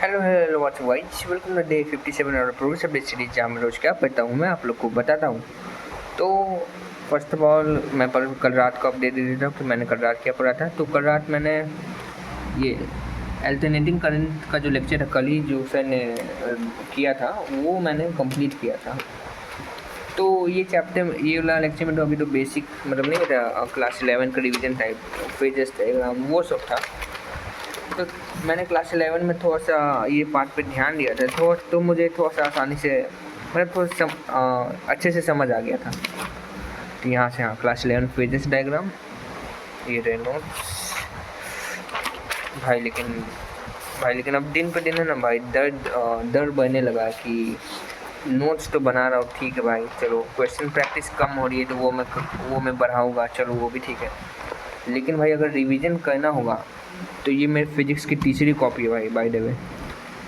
Hello hello what's wise welcome to day 57 और progress update series जहाँ मैं रोज क्या पढ़ता हूँ मैं आप लोग को बताता हूँ। तो फर्स्ट ऑफ ऑल मैं कल रात को अपडेट दे देता हूँ कि मैंने कल रात क्या पढ़ा था। तो कल रात मैंने ये अल्टरनेटिंग करंट का जो लेक्चर है कल ही जो सर ने किया था वो मैंने कंप्लीट किया था। तो ये चैप्टर ये वाला लेक्चर में तो अभी तो बेसिक मतलब नहीं था, क्लास 11 का रिवीजन टाइप पेजेस थे वो सब था। तो मैंने क्लास 11 में थोड़ा सा ये पार्ट पे ध्यान दिया था तो मुझे थोड़ा सा आसानी से मतलब अच्छे से समझ आ गया था। तो यहाँ से हाँ क्लास 11 पेजेस डायग्राम ये रहे नोट्स भाई लेकिन अब दिन पर दिन है ना भाई दर्द बढ़ने लगा कि नोट्स तो बना रहा हूँ ठीक है भाई, चलो क्वेश्चन प्रैक्टिस कम हो रही है तो वो मैं बढ़ाऊँगा, चलो वो भी ठीक है। लेकिन भाई अगर रिवीजन करना होगा तो ये मेरे फिजिक्स की तीसरी कॉपी है भाई बाय द वे।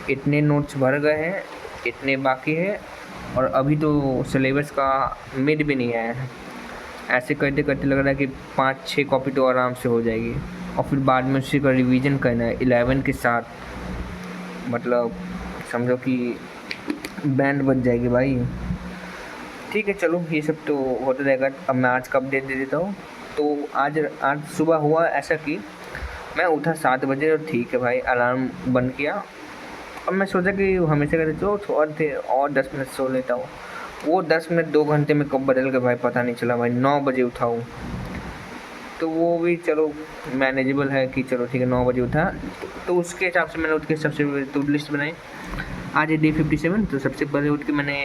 इतने नोट्स भर गए हैं, इतने बाकी है और अभी तो सिलेबस का मिड भी नहीं आया है। ऐसे करते करते लग रहा है कि 5-6 कॉपी तो आराम से हो जाएगी और फिर बाद में उसी का रिवीजन करना है 11 के साथ। मतलब समझो कि बैंड बज जाएगी भाई। ठीक है चलो ये सब तो होता रहेगा। अब मैं आज का अपडेट दे देता हूँ। तो आज सुबह हुआ ऐसा कि मैं उठा 7 बजे और ठीक है भाई अलार्म बंद किया। अब मैं सोचा कि हमेशा कहते चलो थोड़ा देर और 10 मिनट सो लेता हूँ। वो 10 मिनट 2 घंटे में कब बदल गए भाई पता नहीं चला भाई। 9 बजे उठा हूँ तो वो भी चलो मैनेजेबल है कि चलो ठीक है 9 बजे उठा। तो उसके हिसाब से मैंने उठ के सबसे पहले टू लिस्ट बनाई। आज है डे 57 तो सबसे पहले उठ के मैंने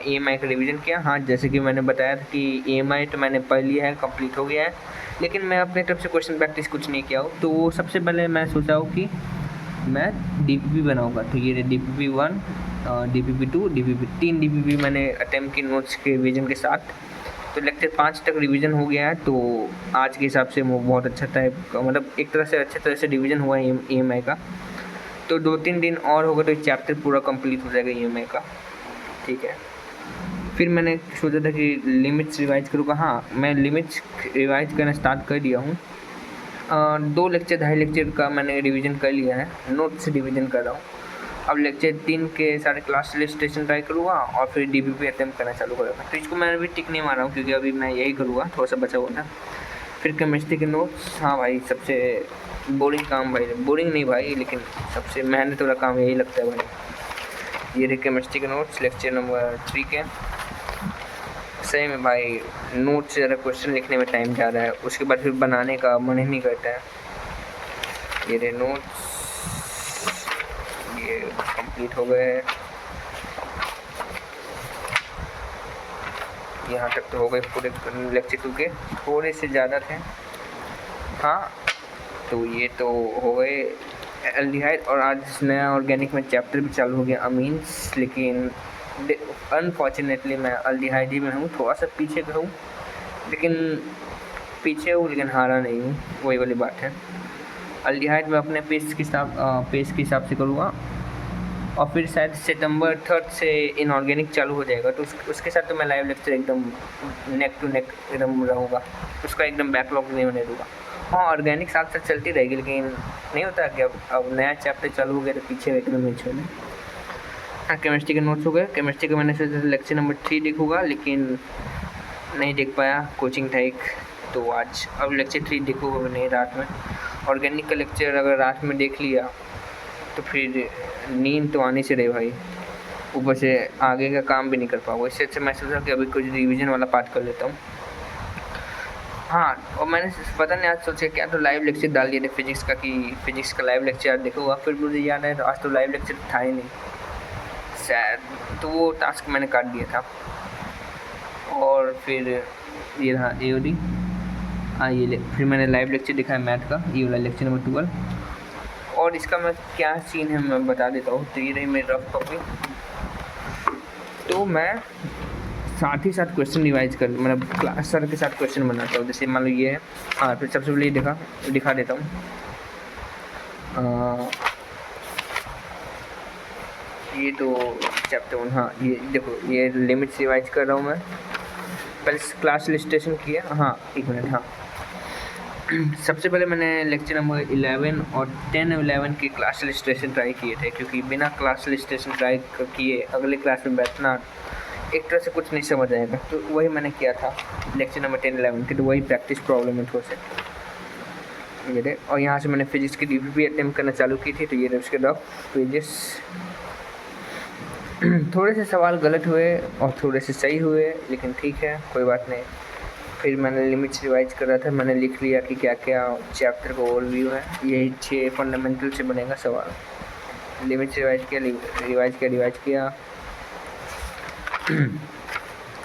EMI का रिवीजन किया। हाँ जैसे कि मैंने बताया था कि EMI तो मैंने पढ़ लिया है, कंप्लीट हो गया है, लेकिन मैं अपने तरफ से क्वेश्चन प्रैक्टिस कुछ नहीं किया हूँ। तो सबसे पहले मैं सोचा हूँ कि मैं DPP बनाऊँगा। तो ये DPP 1 DPP 2 DPP 3 DPP मैंने अटैम्प्ट की नोट्स के रिवीजन के साथ। तो लेक्चर 5 तक रिवीजन हो गया है। तो आज के हिसाब से वो बहुत अच्छा टाइप मतलब एक तरह से अच्छे तरह से रिवीजन हुआ है EMI का। तो 2-3 दिन और होगा तो चैप्टर पूरा कंप्लीट हो जाएगा EMI का, ठीक है। फिर मैंने सोचा था कि लिमिट्स रिवाइज करूँगा। हाँ मैं लिमिट्स रिवाइज करना स्टार्ट कर दिया हूँ। 2 लेक्चर 2.5 लेक्चर का मैंने रिवीजन कर लिया है, नोट से रिवीजन कर रहा हूँ। अब लेक्चर 3 के सारे क्लास रजिस्ट्रेशन ट्राई करूँगा और फिर DPP अटैम्प्ट करना चालू करूँगा। तो इसको मैं अभी टिक नहीं मार रहा हूँ क्योंकि अभी मैं यही करूँगा, थोड़ा सा बचा हुआ था। फिर केमिस्ट्री के नोट्स, हाँ भाई सबसे बोरिंग काम भाई, बोरिंग नहीं भाई लेकिन सबसे मेहनत वाला काम यही लगता है भाई। ये रहे केमिस्ट्री के नोट्स लेक्चर नंबर 3 के। सही में भाई नोट से ज़्यादा क्वेश्चन लिखने में टाइम जा रहा है, उसके बाद फिर बनाने का मन ही नहीं करता है। ये रहे नोट्स, ये कंप्लीट हो गए हैं। यहाँ तक तो हो गए पूरे लेक्चर 2 के, थोड़े से ज़्यादा थे। हाँ तो ये तो हो गए एल्डिहाइड। और आज नया ऑर्गेनिक में चैप्टर भी चालू हो गया अमीन्स, लेकिन अनफॉर्चुनेटली मैं एल्डिहाइड ही में हूँ, थोड़ा सा पीछे हूँ लेकिन हारा नहीं हूँ, वही वाली बात है। एल्डिहाइड में अपने पेस के हिसाब से करूँगा और फिर शायद सितंबर 3 से इनऑर्गेनिक चालू हो जाएगा। तो उसके साथ तो मैं लाइव लेक्चर एकदम नेक टू नेक एकदम रहूँगा, उसका एकदम बैकलॉग नहीं होने दूँगा। हाँ ऑर्गेनिक साथ साथ चलती रहेगी लेकिन नहीं होता कि अब नया चैप्टर चालू हो गया तो पीछे एकदम नहीं छोड़े। हाँ केमिस्ट्री के नोट्स हो गए। केमिस्ट्री का मैंने सोचा लेक्चर नंबर 3 देखूँगा लेकिन नहीं देख पाया, कोचिंग था एक। तो आज अब लेक्चर 3 देखूँगा मैंने रात में। ऑर्गेनिक का लेक्चर अगर रात में देख लिया तो फिर नींद तो आने से रहे भाई, ऊपर से आगे का काम भी नहीं कर पाऊँगा। इससे अच्छा मैं सोचा कि अभी कुछ रिवीजन वाला पार्ट कर लेता हूँ। हाँ और मैंने पता नहीं आज सोचा क्या तो लाइव लेक्चर डाल दिए थे फिजिक्स का कि फिजिक्स का लाइव लेक्चर देखूँगा। फिर मुझे याद है तो आज तो लाइव लेक्चर था ही नहीं शायद, तो वो टास्क मैंने काट दिया था। और फिर ये रहा AOD। हाँ ये फिर मैंने लाइव लेक्चर दिखाया मैथ का, ये वाला लेक्चर नंबर 12। और इसका मैं क्या सीन है मैं बता देता हूँ। तो ये रही मेरी रफ कॉपी। तो मैं साथ ही साथ क्वेश्चन रिवाइज कर मतलब क्लास सर के साथ क्वेश्चन बनाता हूँ। जैसे मान लो ये है, हाँ फिर सबसे पहले दिखा देता हूँ। ये तो चैप्टर 1, हाँ ये देखो ये लिमिट्स रिवाइज कर रहा हूँ मैं। पहले क्लास रजिस्ट्रेशन किया, हाँ 1 मिनट, हाँ सबसे पहले मैंने लेक्चर नंबर 11 और 10 11 की क्लास रजिस्ट्रेशन ट्राई किए थे, क्योंकि बिना क्लास रजिस्ट्रेशन ट्राई किए अगले क्लास में बैठना एक तरह से कुछ नहीं समझ आएगा। तो वही मैंने किया था लेक्चर नंबर 10 11 की, तो वही प्रैक्टिस प्रॉब्लम है थोड़ा सा ये थे। और यहाँ से मैंने फिजिक्स की DPP अटेम्प्ट करना चालू की थी, तो ये उसके डॉक पेजेस। थोड़े से सवाल गलत हुए और थोड़े से सही हुए, लेकिन ठीक है, कोई बात नहीं। फिर मैंने लिमिट्स रिवाइज कर रहा था, मैंने लिख लिया कि क्या क्या चैप्टर का ओवरव्यू है। यही 6 फंडामेंटल से बनेगा सवाल। लिमिट्स रिवाइज किया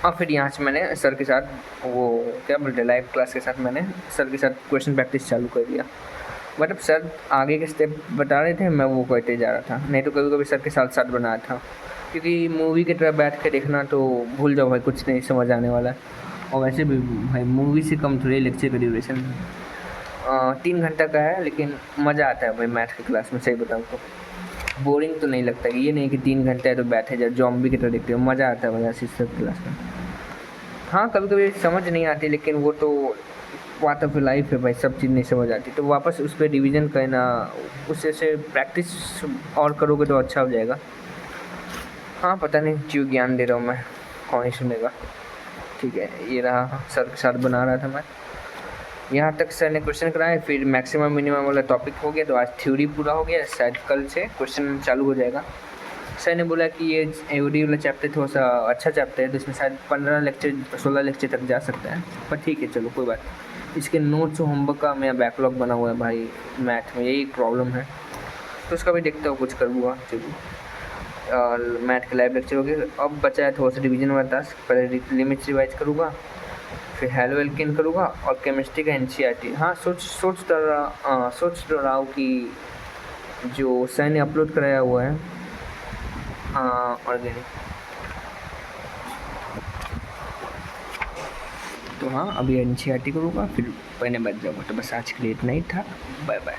और फिर यहाँ से मैंने सर के साथ वो क्या बोलते हैं लाइव क्लास के साथ मैंने सर के साथ क्वेश्चन प्रैक्टिस चालू कर दिया। मतलब सर आगे के स्टेप बता रहे थे, मैं वो करते जा रहा था। नहीं तो कभी कभी सर के साथ साथ बनाया था, क्योंकि मूवी की तरह बैठ के देखना तो भूल जाओ भाई, कुछ नहीं समझ आने वाला है। और वैसे भी भाई मूवी से कम थोड़ी लेक्चर का ड्यूरेशन 3 घंटा का है, लेकिन मज़ा आता है भाई मैथ की क्लास में। सही बताऊँ तो बोरिंग तो नहीं लगता, कि ये नहीं कि 3 घंटे है तो बैठे जाए जॉम्बी की तरह देखते हो। मज़ा आता है वजह से सब क्लास में। हाँ कभी कभी समझ नहीं आती, लेकिन वो तो पार्ट ऑफ लाइफ है भाई, सब चीज़ नहीं समझ आती तो वापस उस पर रिविज़न करना, उससे से प्रैक्टिस और करोगे तो अच्छा हो जाएगा। हाँ पता नहीं क्यों ज्ञान दे रहा हूँ मैं, कौन ही सुनेगा। ठीक है, ये रहा सर के साथ बना रहा था मैं। यहाँ तक सर ने क्वेश्चन कराए, फिर मैक्सिमम मिनिमम वाला टॉपिक हो गया, तो आज थ्योरी पूरा हो गया। शायद कल से क्वेश्चन चालू हो जाएगा। सर ने बोला कि ये एओडी वाला चैप्टर थोड़ा सा अच्छा चैप्टर है, तो इसमें शायद 16 लेक्चर तक जा सकता है, पर ठीक है चलो कोई बात नहीं। इसके नोट्स होमवर्क का मेरा बैकलॉग बना हुआ है भाई, मैथ में यही प्रॉब्लम है, तो उसका भी देखता हूँ कुछ करूँगा। चलो मैथ के लाइव लेक्चर हो गए, अब बचा है थोड़ा सा डिवीजन वाला टास्क। पहले लिमिट्स रिवाइज करूँगा, फिर हेलो एल्केन करूँगा और केमिस्ट्री का NCERT। हाँ सोच तो रहा हूँ कि जो सर ने अपलोड कराया हुआ है ऑर्गेनिक, तो हाँ अभी NCERT करूँगा, फिर पहले बैठ जाऊँगा। तो बस आज के लिए इतना ही था, बाय बाय।